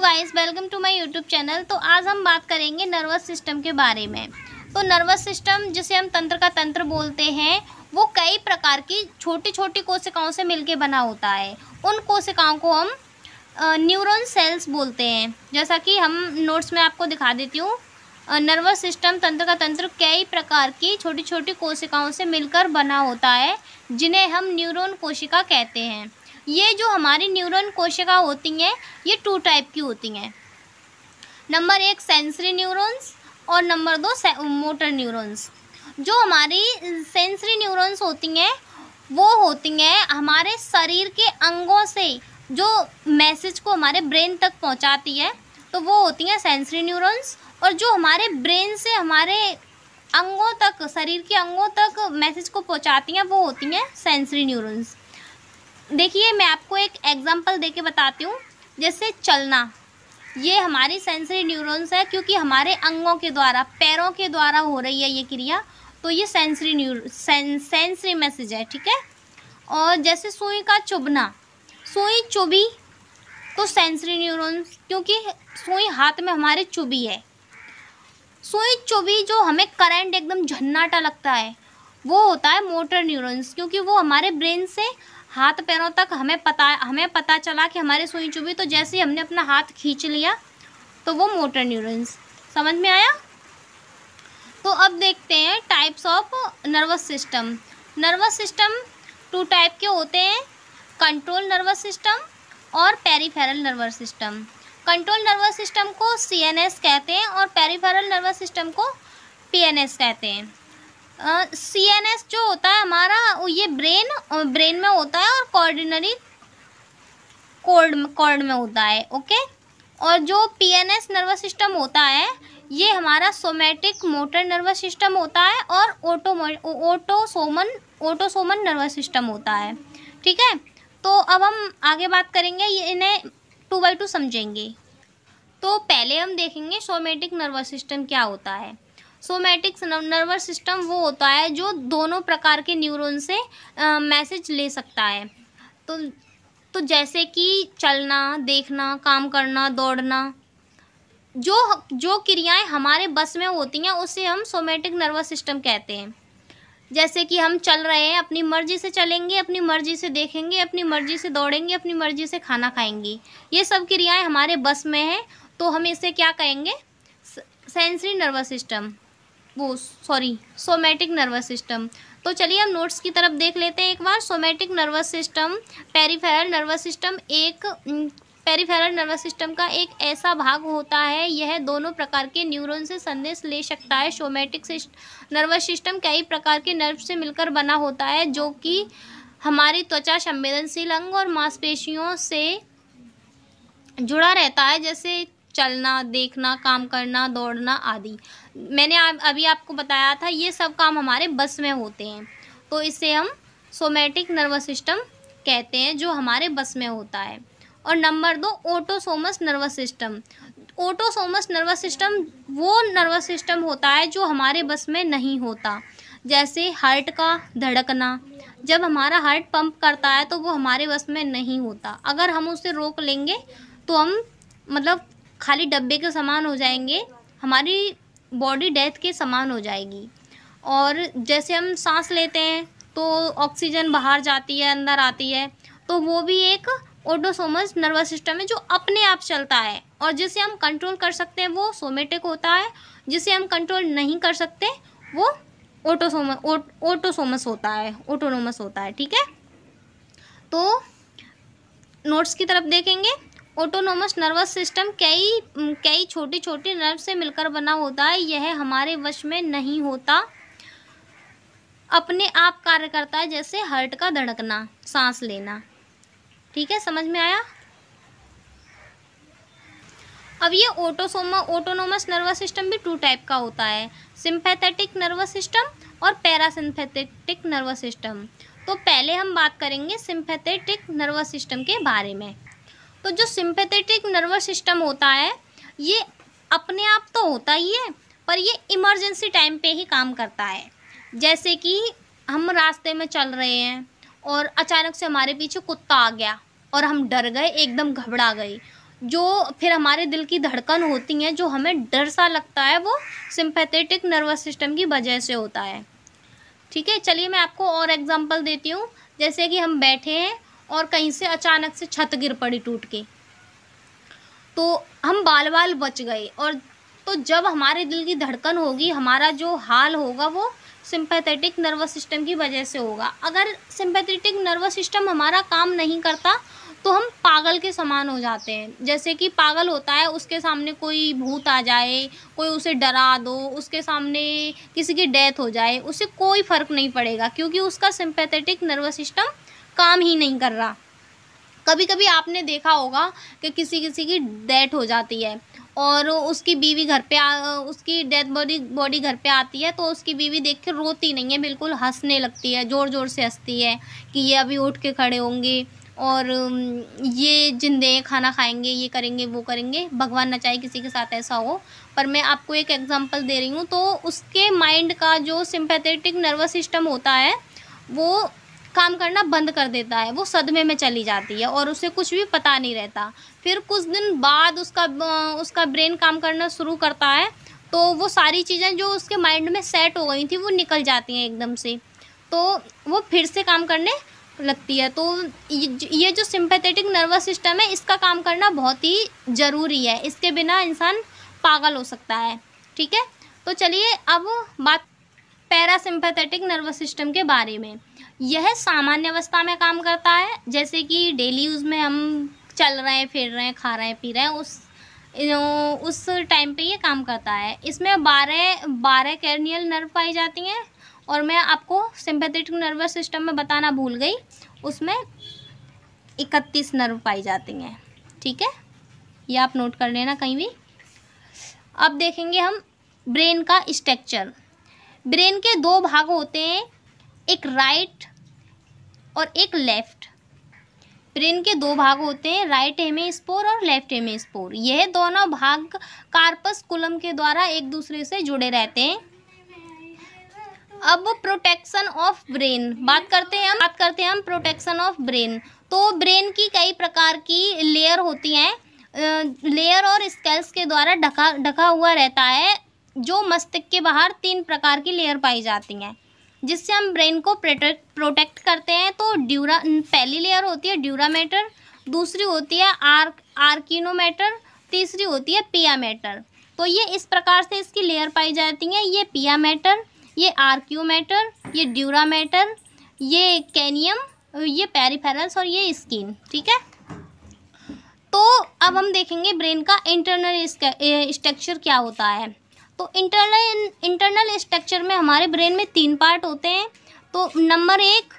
Guys, welcome to my YouTube channel. तो आज हम बात करेंगे नर्वस सिस्टम के बारे में। तो नर्वस सिस्टम, जिसे हम तंत्र का तंत्र बोलते हैं, वो कई प्रकार की छोटी छोटी कोशिकाओं से मिलकर बना होता है। उन कोशिकाओं को हम न्यूरॉन सेल्स बोलते हैं। जैसा कि हम नोट्स में आपको दिखा देती हूँ। नर्वस सिस्टम, तंत्र का तंत्र कई प्रकार की छोटी छोटी कोशिकाओं से मिलकर बना होता है, जिन्हें हम न्यूरॉन कोशिका कहते हैं। ये जो हमारी न्यूरॉन कोशिका होती हैं, ये 2 टाइप की होती हैं। नंबर 1 सेंसरी न्यूरॉन्स और नंबर 2 मोटर न्यूरॉन्स। जो हमारी सेंसरी न्यूरॉन्स होती हैं, वो होती हैं हमारे शरीर के अंगों से जो मैसेज को हमारे ब्रेन तक पहुंचाती है, तो वो होती हैं सेंसरी न्यूरॉन्स। और जो हमारे ब्रेन से हमारे अंगों तक, शरीर के अंगों तक मैसेज को पहुंचाती हैं, वो होती हैं सेंसरी न्यूरॉन्स। देखिए, मैं आपको एक एग्जांपल देके बताती हूँ। जैसे चलना, ये हमारी सेंसरी न्यूरॉन्स है, क्योंकि हमारे अंगों के द्वारा, पैरों के द्वारा हो रही है ये क्रिया, तो ये सेंसरी मैसेज है, ठीक है। और जैसे सुई का चुभना, सुई चुभी तो सेंसरी न्यूरॉन्स, क्योंकि सुई हाथ में हमारे चुभी है। सुई चुभी, जो हमें करंट एकदम झन्नाटा लगता है, वो होता है मोटर न्यूरॉन्स, क्योंकि वो हमारे ब्रेन से हाथ पैरों तक हमें पता चला कि हमारे सुई चुभी, तो जैसे ही हमने अपना हाथ खींच लिया तो वो मोटर न्यूरॉन्स। समझ में आया? तो अब देखते हैं types of nervous system. Nervous system 2 type के होते हैं, कंट्रोल नर्वस सिस्टम और peripheral nervous system. Control nervous system को CNS कहते हैं और पेरिफेरल नर्वस सिस्टम को PNS कहते हैं। CNS जो होता है हमारा, ये ब्रेन में होता है और कोऑर्डिनरी कॉर्ड में होता है, ओके। और जो PNS नर्वस सिस्टम होता है, ये हमारा सोमैटिक मोटर नर्वस सिस्टम होता है और ऑटोसोमन नर्वस सिस्टम होता है, ठीक है। तो अब हम आगे बात करेंगे, ये इन्हें 2 by 2 समझेंगे। तो पहले हम देखेंगे सोमैटिक नर्वस सिस्टम क्या होता है। सोमैटिक नर्वस सिस्टम वो होता है जो दोनों प्रकार के न्यूरॉन से मैसेज ले सकता है। तो जैसे कि चलना, देखना, काम करना, दौड़ना, जो क्रियाएं हमारे बस में होती हैं, उसे हम सोमैटिक नर्वस सिस्टम कहते हैं। जैसे कि हम चल रहे हैं, अपनी मर्जी से चलेंगे, अपनी मर्जी से देखेंगे, अपनी मर्जी से दौड़ेंगे, अपनी मर्जी से खाना खाएंगे। ये सब क्रियाएं हमारे बस में हैं, तो हम इसे क्या कहेंगे? Sensory nervous system, somatic nervous system. तो चलिए हम नोट्स की तरफ देख लेते हैं एक बार। Somatic nervous system, peripheral nervous system peripheral nervous system का एक ऐसा भाग होता है, यह दोनों प्रकार के न्यूरॉन से संदेश ले सकता है। सोमैटिक नर्वस सिस्टम कई प्रकार के नर्व से मिलकर बना होता है, जो कि हमारी त्वचा, संवेदनशील अंग और मांसपेशियों से जुड़ा रहता है, जैसे चलना, देखना, काम करना, दौड़ना आदि। मैंने अभी आपको बताया था, ये सब काम हमारे बस में होते हैं, तो इसे हम सोमैटिक नर्वस सिस्टम कहते हैं, जो हमारे बस में होता है। और number 2 autonomous nervous system. Autonomous nervous system वो नर्वस सिस्टम होता है जो हमारे बस में नहीं होता। जैसे हार्ट का धड़कना, जब हमारा हार्ट पंप करता है तो वो हमारे बस में नहीं होता। अगर हम उसे रोक लेंगे तो हम खाली डब्बे के समान हो जाएंगे, हमारी बॉडी डेथ के समान हो जाएगी। और जैसे हम सांस लेते हैं तो ऑक्सीजन बाहर जाती है, अंदर आती है, तो वो भी एक ऑटोसोमस नर्वस सिस्टम है जो अपने आप चलता है। और जिसे हम कंट्रोल कर सकते हैं वो सोमैटिक होता है, जिसे हम कंट्रोल नहीं कर सकते वो ऑटोसोमस होता है, ऑटोनोमस होता है, ठीक है। तो नोट्स की तरफ देखेंगे। ऑटोनोमस नर्वस सिस्टम कई छोटी छोटी नर्व से मिलकर बना होता है, यह हमारे वश में नहीं होता, अपने आप कार्य करता है, जैसे हार्ट का धड़कना, सांस लेना, ठीक है। समझ में आया? अब ये ऑटोनोमस नर्वस सिस्टम भी 2 टाइप का होता है, सिंपैथेटिक नर्वस सिस्टम और पैरासिम्पैथेटिक नर्वस सिस्टम। तो पहले हम बात करेंगे सिंपैथेटिक नर्वस सिस्टम के बारे में। तो जो सिंपैथेटिक नर्वस सिस्टम होता है, ये अपने आप तो होता ही है, पर ये इमरजेंसी टाइम पे ही काम करता है। जैसे कि हम रास्ते में चल रहे हैं और अचानक से हमारे पीछे कुत्ता आ गया और हम डर गए, एकदम घबरा गए। जो फिर हमारे दिल की धड़कन होती हैं, जो हमें डर सा लगता है, वो सिंपैथेटिक नर्वस सिस्टम की वजह से होता है। ठीक है, चलिए मैं आपको और एग्जांपल देती हूँ। जैसे कि हम बैठे हैं और कहीं से अचानक से छत गिर पड़ी टूट के, तो हम बाल बाल बच गए। और तो जब हमारे दिल की धड़कन होगी, हमारा जो हाल होगा वो सिंपैथेटिक नर्वस सिस्टम की वजह से होगा। अगर सिंपैथेटिक नर्वस सिस्टम हमारा काम नहीं करता तो हम पागल के समान हो जाते हैं। जैसे कि पागल होता है, उसके सामने कोई भूत आ जाए, कोई उसे डरा दो, उसके सामने किसी की डेथ हो जाए, उसे कोई फ़र्क नहीं पड़ेगा, क्योंकि उसका सिंपैथेटिक नर्वस सिस्टम काम ही नहीं कर रहा। कभी कभी आपने देखा होगा कि किसी किसी की डेथ हो जाती है और उसकी बीवी घर पे उसकी डेथ बॉडी घर पे आती है, तो उसकी बीवी देख के रोती नहीं है, बिल्कुल हंसने लगती है, ज़ोर ज़ोर से हंसती है कि ये अभी उठ के खड़े होंगे और ये जिंदे हैं, खाना खाएंगे, ये करेंगे, वो करेंगे। भगवान न चाहे किसी के साथ ऐसा हो, पर मैं आपको एक एग्जांपल दे रही हूँ। तो उसके माइंड का जो सिंपैथेटिक नर्वस सिस्टम होता है वो काम करना बंद कर देता है, वो सदमे में चली जाती है और उसे कुछ भी पता नहीं रहता। फिर कुछ दिन बाद उसका ब्रेन काम करना शुरू करता है, तो वो सारी चीज़ें जो उसके माइंड में सेट हो गई थी वो निकल जाती हैं एकदम से, तो वो फिर से काम करने लगती है। तो ये जो सिंपैथेटिक नर्वस सिस्टम है, इसका काम करना बहुत ही ज़रूरी है, इसके बिना इंसान पागल हो सकता है। ठीक है, तो चलिए अब बात पैरासिम्पैथेटिक नर्वस सिस्टम के बारे में। यह सामान्य अवस्था में काम करता है, जैसे कि डेली यूज़ में हम चल रहे हैं, फिर रहे हैं, खा रहे हैं, पी रहे हैं, उस टाइम पे ये काम करता है। इसमें 12 कैर्नियल नर्व पाई जाती हैं, और मैं आपको सिंपैथेटिक नर्वस सिस्टम में बताना भूल गई, उसमें 31 नर्व पाई जाती हैं। ठीक है, ये आप नोट कर लेना कहीं भी। अब देखेंगे हम ब्रेन का स्ट्रक्चर। ब्रेन के 2 भाग होते हैं, एक राइट और एक लेफ्ट। ब्रेन के 2 भाग होते हैं, राइट हेमिस्फीयर और लेफ्ट हेमिस्फीयर। यह दोनों भाग कार्पस्कुलम के द्वारा एक दूसरे से जुड़े रहते हैं। अब प्रोटेक्शन ऑफ ब्रेन बात करते हैं हम प्रोटेक्शन ऑफ ब्रेन। तो ब्रेन की कई प्रकार की लेयर होती हैं, लेयर और स्केल्स के द्वारा ढका हुआ रहता है, जो मस्तिष्क के बाहर 3 प्रकार की लेयर पाई जाती हैं, जिससे हम ब्रेन को प्रोटेक्ट करते हैं। तो पहली लेयर होती है ड्यूरा मैटर, दूसरी होती है आर्किनो मैटर, तीसरी होती है पिया मैटर। तो ये इस प्रकार से इसकी लेयर पाई जाती हैं, ये पिया मैटर, ये आर्कियो मैटर, ये ड्यूरा मैटर, ये कैनियम, ये पेरिफेरल्स और ये स्किन। ठीक है, तो अब हम देखेंगे ब्रेन का इंटरनल स्ट्रक्चर क्या होता है। तो इंटरनल स्ट्रक्चर में हमारे ब्रेन में 3 पार्ट होते हैं। तो नंबर 1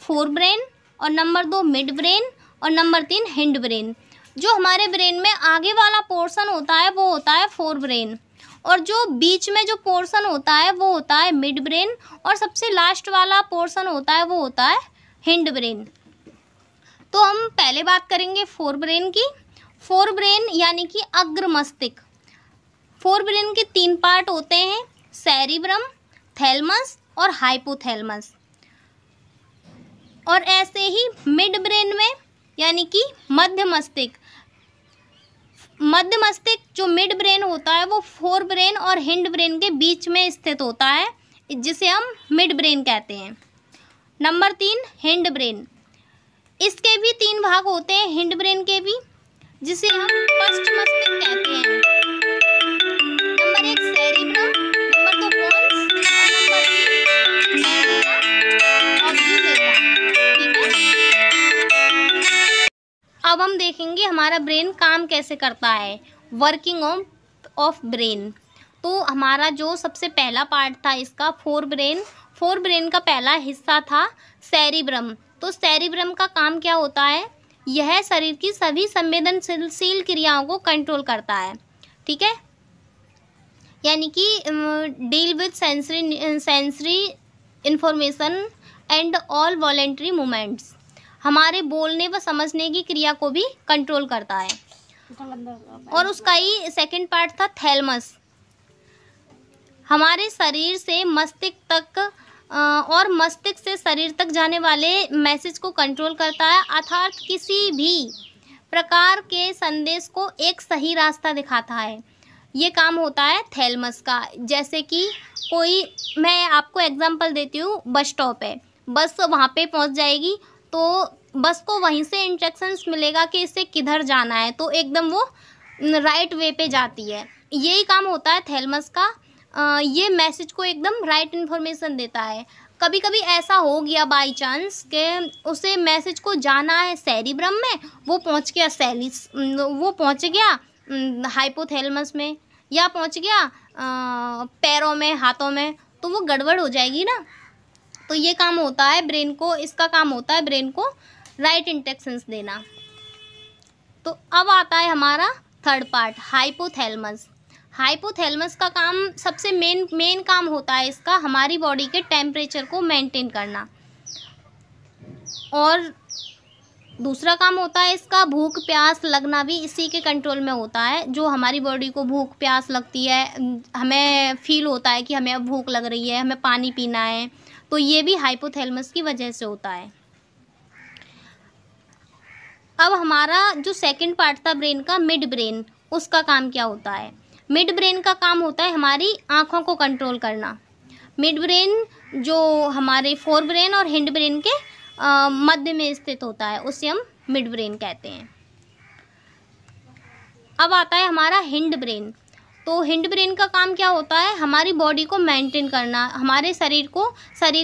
फोर ब्रेन, और नंबर 2 मिड ब्रेन, और नंबर 3 हिंड ब्रेन। जो हमारे ब्रेन में आगे वाला पोर्शन होता है वो होता है फोर ब्रेन, और जो बीच में जो पोर्शन होता है वो होता है मिड ब्रेन, और सबसे लास्ट वाला पोर्शन होता है वो होता है हिंड ब्रेन। तो हम पहले बात करेंगे फोर ब्रेन की। फोर ब्रेन यानी कि अग्र मस्तिष्क। फोर ब्रेन के 3 पार्ट होते हैं, सेरिब्रम, थैलमस और हाइपोथैलमस। और ऐसे ही मिड ब्रेन में यानी कि मध्य मस्तिष्क जो मिड ब्रेन होता है वो फोर ब्रेन और हिंड ब्रेन के बीच में स्थित होता है, जिसे हम मिड ब्रेन कहते हैं। Number 3 hind brain. इसके भी 3 भाग होते हैं, हिंड ब्रेन के भी, जिसे हम फर्स्ट मस्तिष्क कहते हैं। नंबर 1 सेरिब्रम, नंबर 2 पोन्स, और नंबर 3 मेडुला ऑब्लिंगेटा। ठीक है, अब हम देखेंगे हमारा ब्रेन काम कैसे करता है, वर्किंग ऑफ ब्रेन। तो हमारा जो सबसे पहला पार्ट था इसका फोर ब्रेन का पहला हिस्सा था सेरिब्रम। तो सेरिब्रम का काम क्या होता है, यह शरीर की सभी संवेदनशील क्रियाओं को कंट्रोल करता है। ठीक है, यानी कि deal with sensory information and all voluntary movements. हमारे बोलने व समझने की क्रिया को भी कंट्रोल करता है। और उसका ही सेकंड पार्ट था थैलमस। हमारे शरीर से मस्तिष्क तक और मस्तिष्क से शरीर तक जाने वाले मैसेज को कंट्रोल करता है, अर्थात किसी भी प्रकार के संदेश को एक सही रास्ता दिखाता है। ये काम होता है थैलेमस का। जैसे कि कोई, मैं आपको एग्जांपल देती हूँ, बस स्टॉप है, बस वहाँ पे पहुँच जाएगी तो बस को वहीं से इंस्ट्रक्शंस मिलेगा कि इसे किधर जाना है, तो एकदम वो राइट वे पे जाती है। यही काम होता है थैलेमस का। ये मैसेज को एकदम राइट इन्फॉर्मेशन देता है। कभी कभी ऐसा हो गया बाई चांस कि उसे मैसेज को जाना है सेरिब्रम में, वो पहुंच गया हाइपोथैलेमस में, या पहुंच गया पैरों में, हाथों में, तो वो गड़बड़ हो जाएगी ना। तो ये काम होता है ब्रेन को, इसका काम होता है ब्रेन को राइट इंस्ट्रक्शंस देना। तो अब आता है हमारा थर्ड पार्ट, हाइपोथैलेमस। हाइपोथैलेमस का काम, सबसे मेन काम होता है इसका, हमारी बॉडी के टेम्परेचर को मेंटेन करना। और दूसरा काम होता है इसका, भूख प्यास लगना भी इसी के कंट्रोल में होता है। जो हमारी बॉडी को भूख प्यास लगती है, हमें फील होता है कि हमें अब भूख लग रही है, हमें पानी पीना है, तो ये भी हाइपोथैलेमस की वजह से होता है। अब हमारा जो सेकंड पार्ट था ब्रेन का, मिड ब्रेन, उसका काम क्या होता है? मिड ब्रेन का काम होता है हमारी आँखों को कंट्रोल करना। मिड ब्रेन जो हमारे फोर ब्रेन और हिंड ब्रेन के मध्य में स्थित होता है, उसे हम मिड ब्रेन कहते हैं। अब आता है हमारा हिंड ब्रेन। तो हिंड ब्रेन का काम क्या होता है? हमारी बॉडी को मेंटेन करना, हमारे शरीर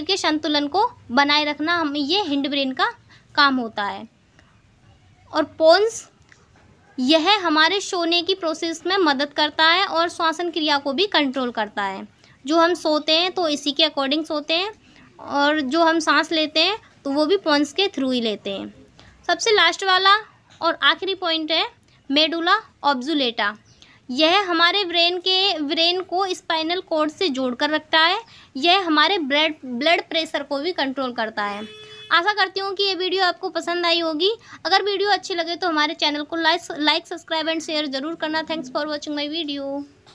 के संतुलन को बनाए रखना, हम ये हिंड ब्रेन का काम होता है। और पोन्स, यह हमारे सोने की प्रोसेस में मदद करता है और श्वसन क्रिया को भी कंट्रोल करता है। जो हम सोते हैं तो इसी के अकॉर्डिंग सोते हैं, और जो हम सांस लेते हैं तो वो भी पोन्स के थ्रू ही लेते हैं। सबसे लास्ट वाला और आखिरी पॉइंट है मेडुला ऑब्जुलेटा। यह हमारे ब्रेन को स्पाइनल कॉर्ड से जोड़कर रखता है। यह हमारे ब्लड प्रेशर को भी कंट्रोल करता है। आशा करती हूँ कि ये वीडियो आपको पसंद आई होगी। अगर वीडियो अच्छी लगे तो हमारे चैनल को लाइक, सब्सक्राइब एंड शेयर ज़रूर करना। Thanks for watching my video.